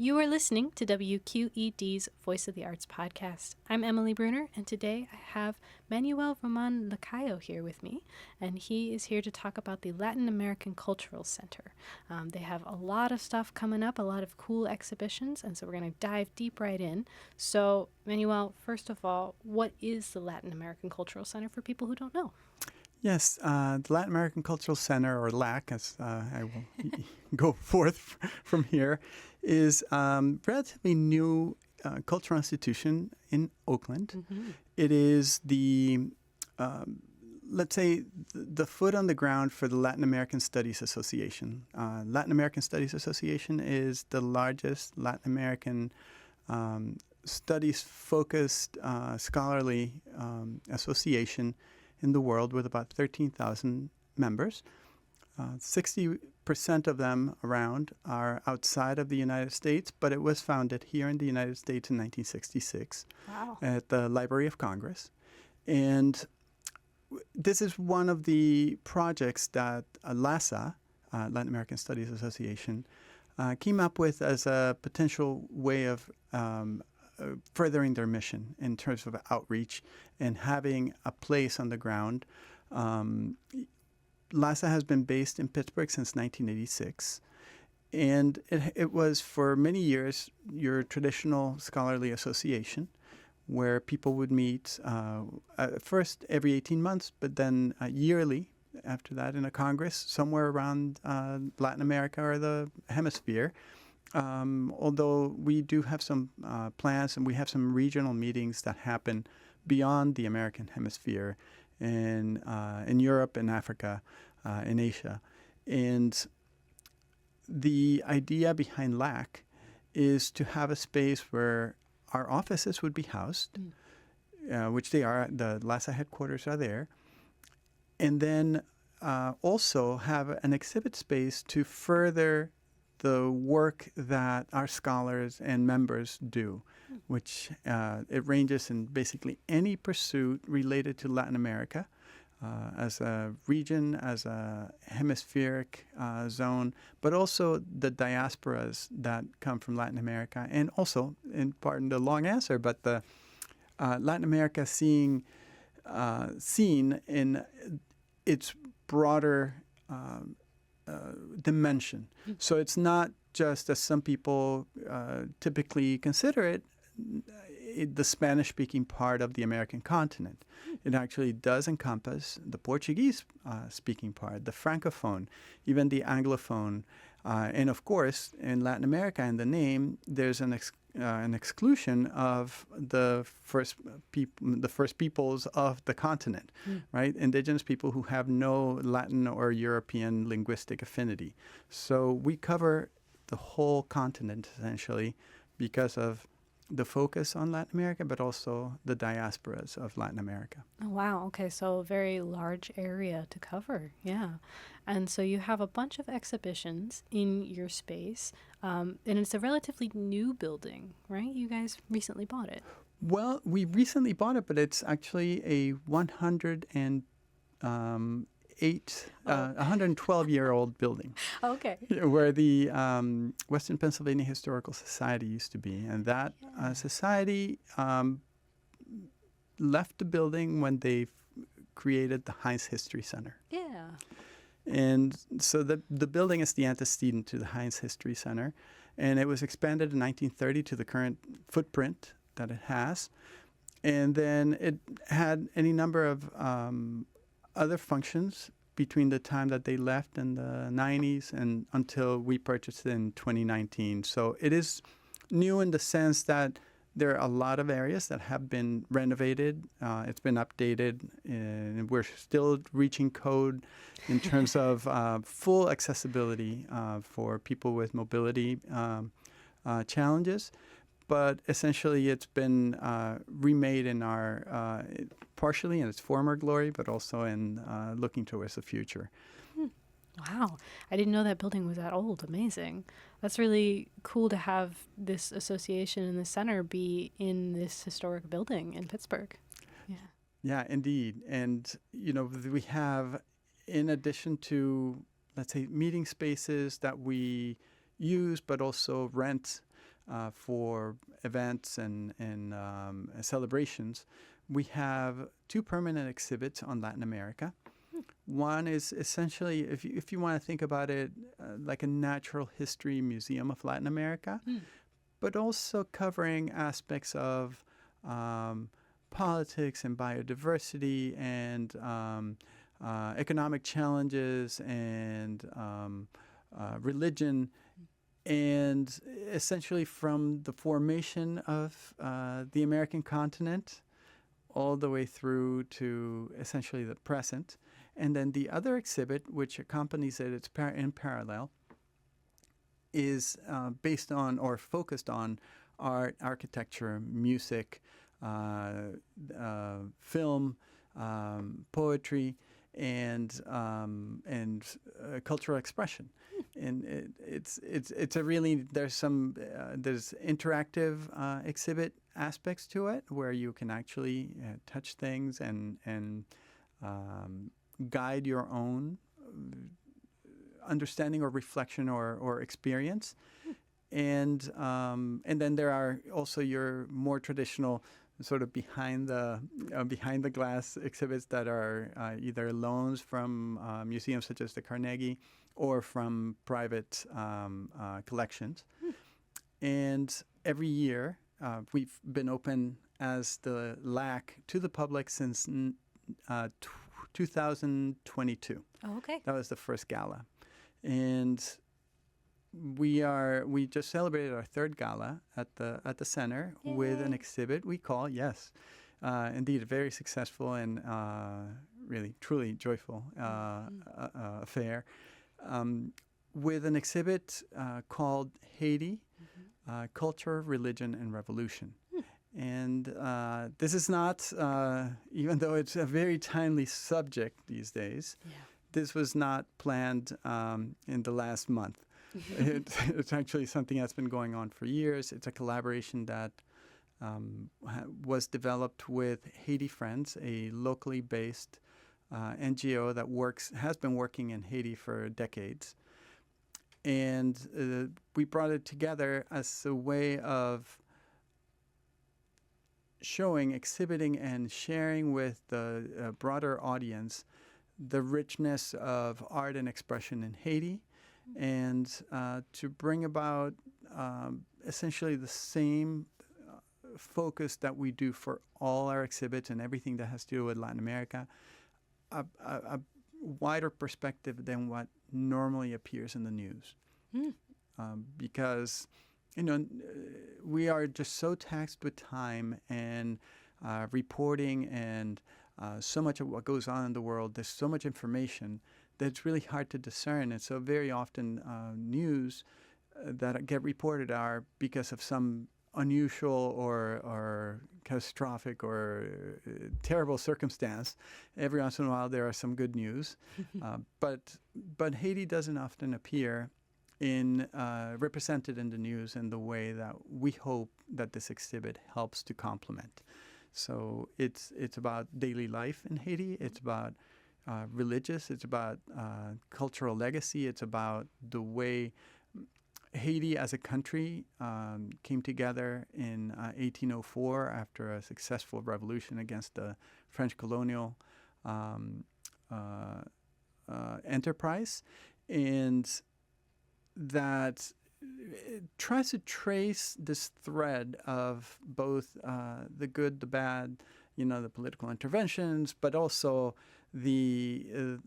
You are listening to WQED's Voice of the Arts podcast. I'm Emily Brunner, and today I have Manuel Roman-Lacayo here with me, and he is here to talk about the Latin American Cultural Center. They have a lot of stuff coming up, a lot of cool exhibitions, and so we're going to dive deep right in. So, Manuel, first of all, what is the Latin American Cultural Center for people who don't know? Yes, the Latin American Cultural Center, or LACC, as I will go forth from here, is a relatively new cultural institution in Oakland. Mm-hmm. It is the, let's say, the foot on the ground for the Latin American Studies Association. Latin American Studies Association is the largest Latin American studies-focused scholarly association in the world, with about 13,000 members. 60% of them around are outside of the United States, but it was founded here in the United States in 1966 at the Library of Congress. And this is one of the projects that LACC, Latin American Studies Association, came up with as a potential way of furthering their mission in terms of outreach and having a place on the ground. LACC has been based in Pittsburgh since 1986, and it was for many years your traditional scholarly association where people would meet first every 18 months, but then yearly after that in a congress somewhere around Latin America or the hemisphere. Although we do have some plans, and we have some regional meetings that happen beyond the American hemisphere in Europe, in Africa, in Asia. And the idea behind LACC is to have a space where our offices would be housed, which they are. The LACC headquarters are there. And then also have an exhibit space to further the work that our scholars and members do, which it ranges in basically any pursuit related to Latin America as a region, as a hemispheric zone, but also the diasporas that come from Latin America, and also, in pardon the long answer, but the Latin America seen in its broader dimension. So it's not just, as some people typically consider it, the Spanish-speaking part of the American continent. It actually does encompass the Portuguese-speaking part, the Francophone, even the Anglophone. And of course, in Latin America, in the name, there's an exclusion of the first peoples of the continent, right? Indigenous people who have no Latin or European linguistic affinity. So we cover the whole continent, essentially, because of the focus on Latin America, but also the diasporas of Latin America. Oh, wow. Okay, so a very large area to cover. Yeah. And so you have a bunch of exhibitions in your space, and it's a relatively new building, right? You guys recently bought it. Well, we recently bought it, but it's actually a 112-year-old building. Okay. Where the Western Pennsylvania Historical Society used to be. And that society left the building when they created the Heinz History Center. Yeah. And so the building is the antecedent to the Heinz History Center. And it was expanded in 1930 to the current footprint that it has. And then it had any number of other functions between the time that they left in the 90s and until we purchased it in 2019. So it is new in the sense that there are a lot of areas that have been renovated. It's been updated, and we're still reaching code in terms of full accessibility for people with mobility challenges. But essentially, it's been remade in our partially in its former glory, but also in looking towards the future. Wow. I didn't know that building was that old. Amazing. That's really cool to have this association and the center be in this historic building in Pittsburgh. Yeah. Yeah, indeed. And, we have, in addition to, let's say, meeting spaces that we use, but also rent, for events and celebrations, we have 2 permanent exhibits on Latin America. One is essentially, if you want to think about it, like a natural history museum of Latin America, but also covering aspects of politics and biodiversity and economic challenges and religion, and essentially from the formation of the American continent all the way through to essentially the present. And then the other exhibit, which accompanies it, it's in parallel, is based on or focused on art, architecture, music, film, poetry, and cultural expression. And it's a really, there's interactive exhibit aspects to it where you can actually touch things and guide your own understanding or reflection or experience. And then there are also your more traditional sort of behind the glass exhibits that are either loans from museums such as the Carnegie or from private collections. And every year we've been open as the LACC to the public since 2022. Oh, okay. That was the first gala. And we just celebrated our 3rd gala at the center. Yay. With an exhibit we call, indeed, a very successful and really truly joyful affair, with an exhibit called Haiti, Culture, Religion, and Revolution. And this is not, even though it's a very timely subject these days, this was not planned in the last month. It's actually something that's been going on for years. It's a collaboration that was developed with Haiti Friends, a locally based NGO that has been working in Haiti for decades. And we brought it together as a way of showing, exhibiting, and sharing with the broader audience the richness of art and expression in Haiti, and to bring about essentially the same focus that we do for all our exhibits and everything that has to do with Latin America, a wider perspective than what normally appears in the news. Because, we are just so taxed with time and reporting and so much of what goes on in the world. There's so much information that it's really hard to discern. And so very often news that get reported are because of some unusual or catastrophic or terrible circumstance. Every once in a while there are some good news. But Haiti doesn't often appear represented in the news in the way that we hope that this exhibit helps to complement. So it's about daily life in Haiti. It's about religious. It's about cultural legacy. It's about the way Haiti as a country came together in 1804 after a successful revolution against the French colonial enterprise, and that it tries to trace this thread of both the good, the bad, the political interventions, but also the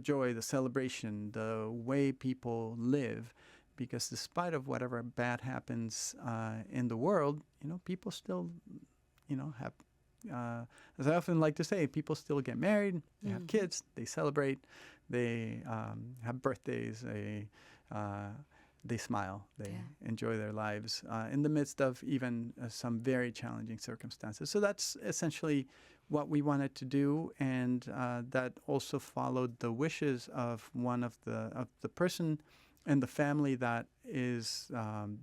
joy, the celebration, the way people live. Because despite of whatever bad happens in the world, people still, have, as I often like to say, people still get married, they have kids, they celebrate, they have birthdays, they smile, they enjoy their lives in the midst of even some very challenging circumstances. So that's essentially what we wanted to do, and that also followed the wishes of one of the person and the family that is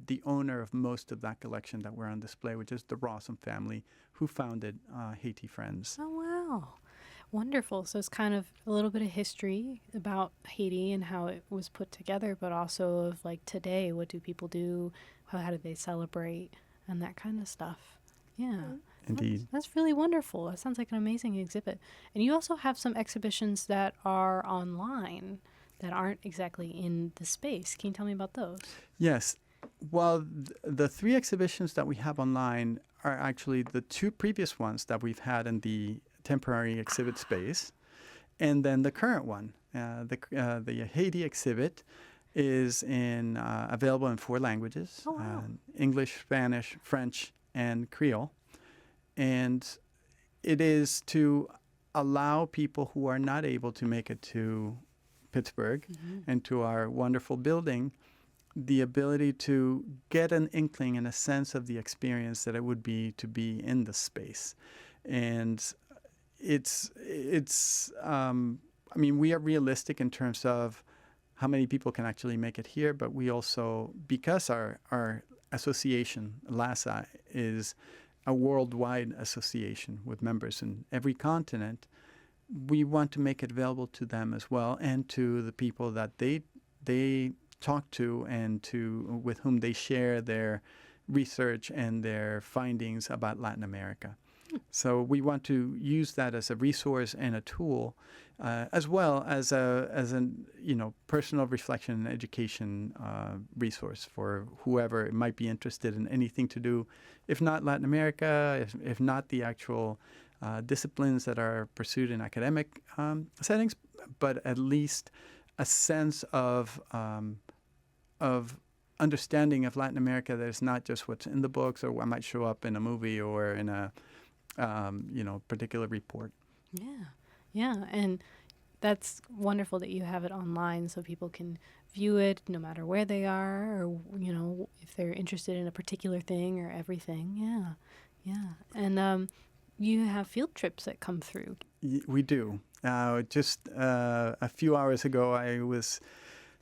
the owner of most of that collection that we're on display, which is the Rossum family, who founded Haiti Friends. Oh, wow. Wonderful. So it's kind of a little bit of history about Haiti and how it was put together, but also of like today, what do people do? How do they celebrate? And that kind of stuff. Yeah. Indeed. That's really wonderful. That sounds like an amazing exhibit. And you also have some exhibitions that are online that aren't exactly in the space. Can you tell me about those? Yes. Well, the three exhibitions that we have online are actually the two previous ones that we've had in the temporary exhibit space, and then the current one. The Haiti exhibit is available in 4 languages: Oh, wow. English, Spanish, French, and Creole. And it is to allow people who are not able to make it to Pittsburgh and to our wonderful building the ability to get an inkling and a sense of the experience that it would be to be in the space. And I mean, we are realistic in terms of how many people can actually make it here, but we also, because our association, LACC, is a worldwide association with members in every continent, we want to make it available to them as well, and to the people that they talk to and with whom they share their research and their findings about Latin America. So we want to use that as a resource and a tool, as well as an personal reflection and education resource for whoever might be interested in anything to do, if not Latin America, if not the actual disciplines that are pursued in academic settings, but at least a sense of understanding of Latin America that is not just what's in the books or what might show up in a movie or in a particular report. Yeah, and that's wonderful that you have it online so people can view it no matter where they are, or if they're interested in a particular thing or everything. Yeah, and you have field trips that come through. We do. Just a few hours ago, I was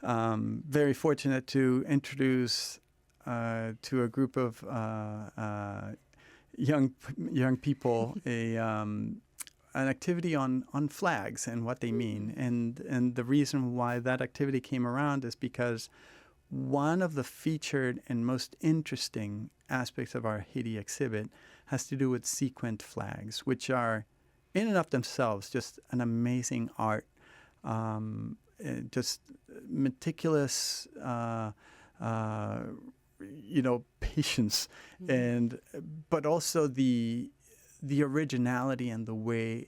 very fortunate to introduce to a group of young people an activity on flags and what they mean. And the reason why that activity came around is because one of the featured and most interesting aspects of our Haiti exhibit has to do with sequined flags, which are in and of themselves just an amazing art, just meticulous patience, but also the originality and the way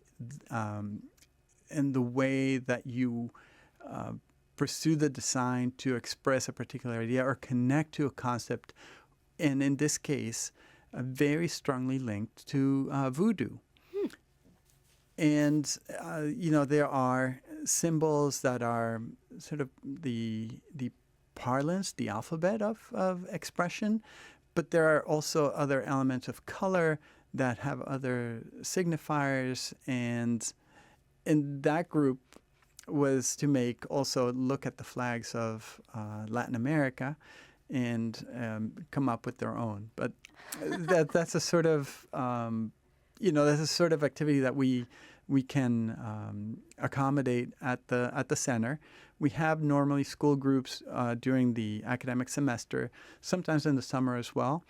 that you pursue the design to express a particular idea or connect to a concept, and in this case, very strongly linked to voodoo. And there are symbols that are sort of the parlance, the alphabet of expression, but there are also other elements of color that have other signifiers, and that group was to look at the flags of Latin America and come up with their own. But that's a sort of activity that we can accommodate at the center. We have normally school groups during the academic semester, sometimes in the summer as well.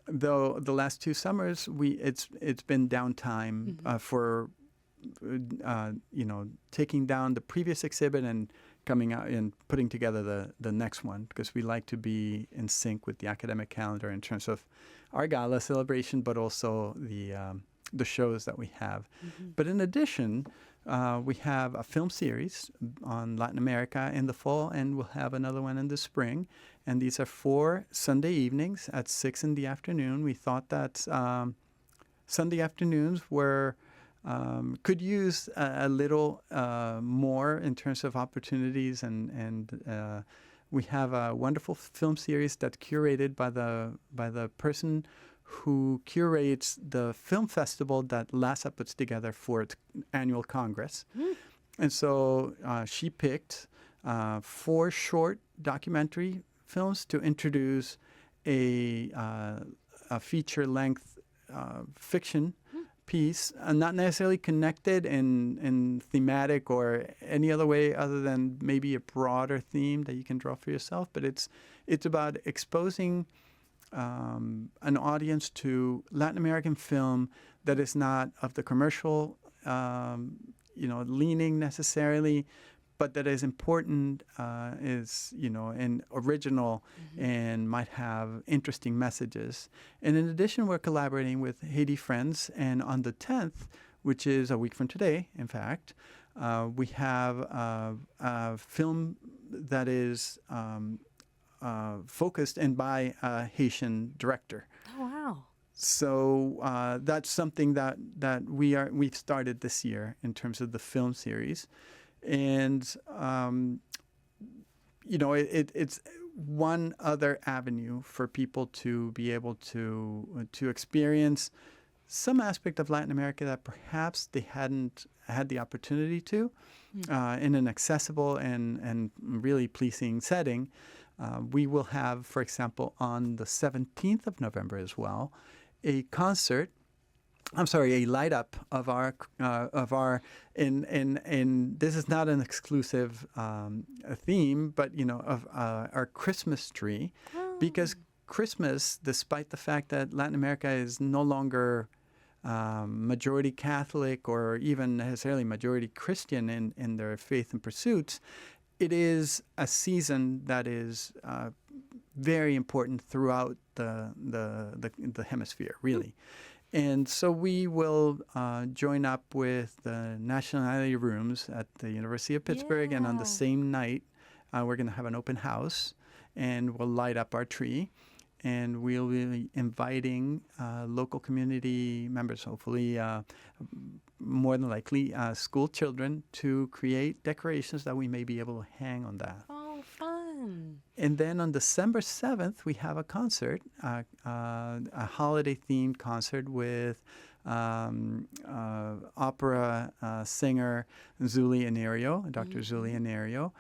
Though the last 2 summers, it's been downtime for taking down the previous exhibit and coming out and putting together the next one, because we like to be in sync with the academic calendar in terms of our gala celebration, but also the shows that we have. But in addition, we have a film series on Latin America in the fall, and we'll have another one in the spring. And these are 4 Sunday evenings at 6 in the afternoon. We thought that Sunday afternoons could use a little more in terms of opportunities, and we have a wonderful film series that's curated by the person who curates the film festival that LACC puts together for its annual Congress. And so she picked 4 short documentary films to introduce a feature-length fiction piece, not necessarily connected in thematic or any other way other than maybe a broader theme that you can draw for yourself. But it's about exposing an audience to Latin American film that is not of the commercial, leaning necessarily, but that is important, is, and original, and might have interesting messages. And in addition, we're collaborating with Haiti Friends, and on the 10th, which is a week from today, in fact, we have a film that is focused and by a Haitian director. Oh, wow. So that's something that we've started this year in terms of the film series. And, it's one other avenue for people to be able to experience some aspect of Latin America that perhaps they hadn't had the opportunity to in an accessible and really pleasing setting. We will have, for example, on the 17th of November as well, a light up of our and this is not an exclusive theme, but of our Christmas tree, because Christmas, despite the fact that Latin America is no longer majority Catholic or even necessarily majority Christian in their faith and pursuits, it is a season that is very important throughout the hemisphere, really. And so we will join up with the Nationality Rooms at the University of Pittsburgh, and on the same night, we're going to have an open house, and we'll light up our tree, and we'll be inviting local community members, hopefully more than likely school children, to create decorations that we may be able to hang on that. Oh, fun. And then on December 7th, we have a concert, a holiday-themed concert with opera singer Zuli Anerio, Dr. Zuli Anerio,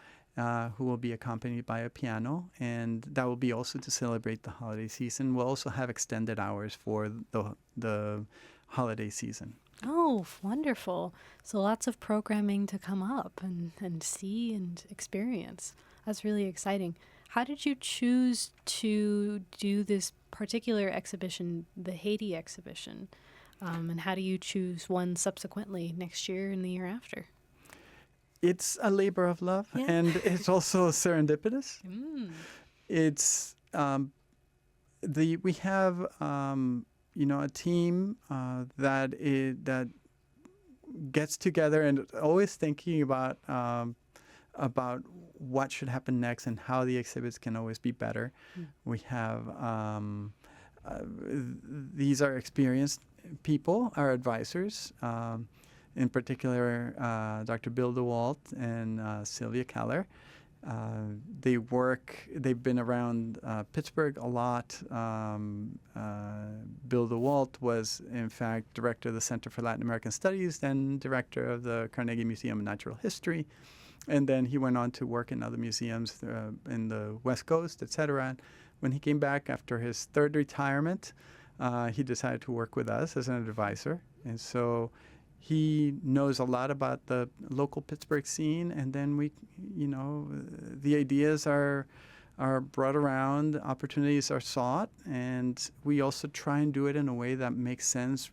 who will be accompanied by a piano. And that will be also to celebrate the holiday season. We'll also have extended hours for the holiday season. Oh, wonderful. So lots of programming to come up and see and experience. That's really exciting. How did you choose to do this particular exhibition, the Haiti exhibition? And how do you choose one subsequently next year and the year after? It's a labor of love, and it's also serendipitous. It's we have a team that gets together and always thinking about what should happen next and how the exhibits can always be better. We have these are experienced people, our advisors. In particular, Dr. Bill DeWalt and Sylvia Keller. They've been around Pittsburgh a lot. Bill DeWalt was, in fact, director of the Center for Latin American Studies, then director of the Carnegie Museum of Natural History. And then he went on to work in other museums in the West Coast, etc. And when he came back after his third retirement, he decided to work with us as an advisor. And so he knows a lot about the local Pittsburgh scene, and then the ideas are brought around, opportunities are sought, and we also try and do it in a way that makes sense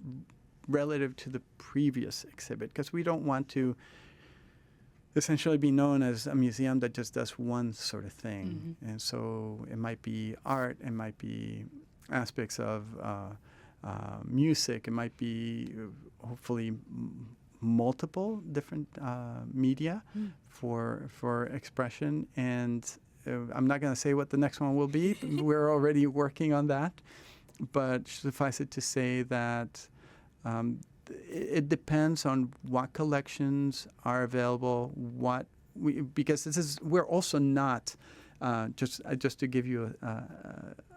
relative to the previous exhibit, because we don't want to essentially be known as a museum that just does one sort of thing. And so it might be art, it might be aspects of music, it might be hopefully multiple different media for expression. And I'm not going to say what the next one will be. We're already working on that. But suffice it to say that it depends on what collections are available, because we're also not just to give you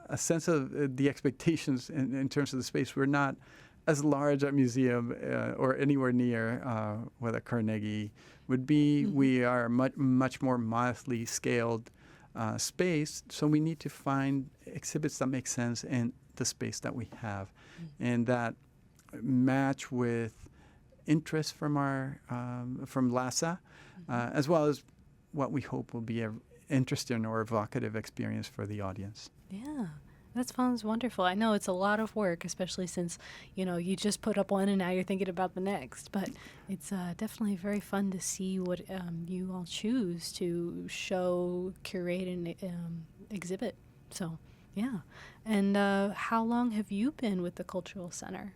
a sense of the expectations in terms of the space. We're not as large a museum or anywhere near what a Carnegie would be. We are much more modestly scaled space, so we need to find exhibits that make sense in the space that we have, and that match with interest from our from LACC, as well as what we hope will be an interesting or evocative experience for the audience. Yeah, that sounds wonderful. I know it's a lot of work, especially since, you just put up one and now you're thinking about the next. But it's definitely very fun to see what you all choose to show, curate, and exhibit. So, yeah. And how long have you been with the Cultural Center?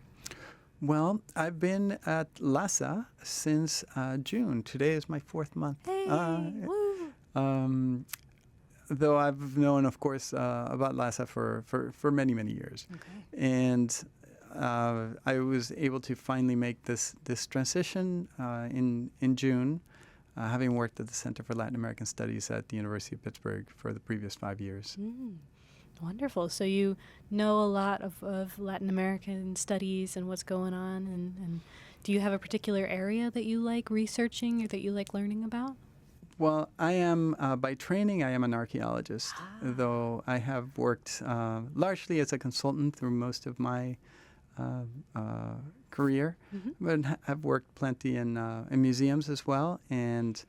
Well, I've been at LACC since June. Today is my 4th month. Hey, woo! Though I've known, of course, about LACC for many, many years. Okay. And I was able to finally make this transition in June, having worked at the Center for Latin American Studies at the University of Pittsburgh for the previous 5 years. Wonderful. So you know a lot of Latin American studies and what's going on. And do you have a particular area that you like researching or that you like learning about? Well, I am, by training, I am an archaeologist, though I have worked largely as a consultant through most of my career, but I've worked plenty in museums as well. And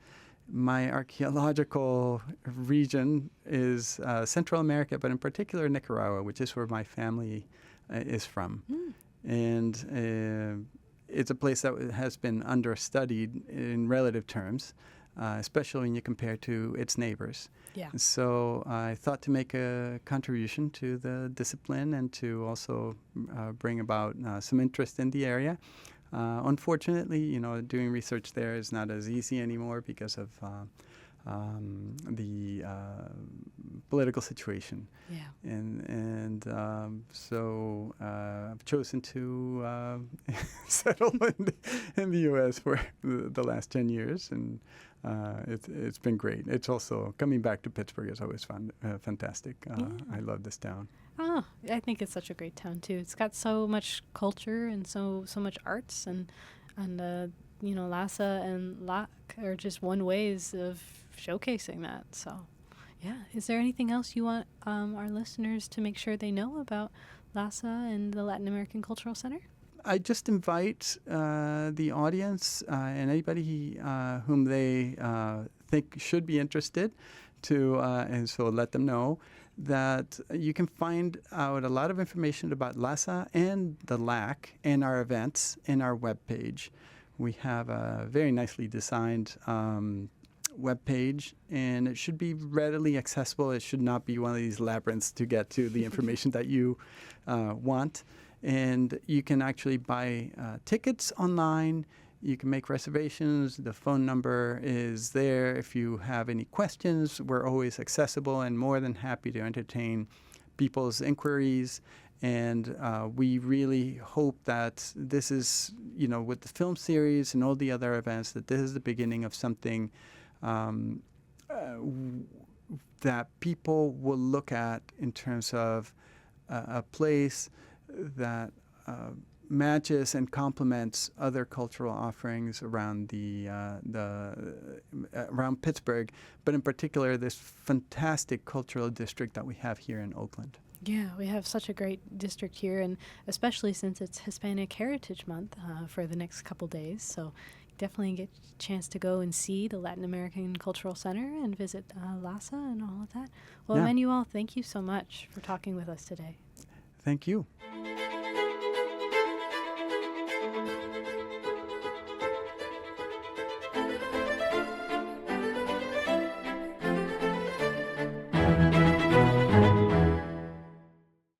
my archaeological region is Central America, but in particular Nicaragua, which is where my family is from. And it's a place that has been understudied in relative terms, especially when you compare to its neighbors. Yeah. So I thought to make a contribution to the discipline and to also bring about some interest in the area. Unfortunately, doing research there is not as easy anymore because of the political situation. Yeah. And so I've chosen to settle in the U.S. for the last 10 years, and it's been great. It's also, coming back to Pittsburgh is always fun, fantastic. I love this town. Oh, I think it's such a great town too. It's got so much culture and so much arts, and LACC and LACC are just one ways of showcasing that. So, yeah. Is there anything else you want our listeners to make sure they know about LACC and the Latin American Cultural Center? I just invite the audience and anybody whom they think should be interested to, and so let them know that you can find out a lot of information about LACC and the LACC and our events in our webpage. We have a very nicely designed webpage, and it should be readily accessible. It should not be one of these labyrinths to get to the information that you want. And you can actually buy tickets online. You can make reservations. The phone number is there. If you have any questions, we're always accessible and more than happy to entertain people's inquiries. And we really hope that this is, with the film series and all the other events, that this is the beginning of something that people will look at in terms of a place that matches and complements other cultural offerings around around Pittsburgh, but in particular this fantastic cultural district that we have here in Oakland. Yeah, we have such a great district here, and especially since it's Hispanic Heritage Month for the next couple days, so definitely get a chance to go and see the Latin American Cultural Center and visit LACC and all of that. Well, yeah. Manuel, thank you so much for talking with us today. Thank you.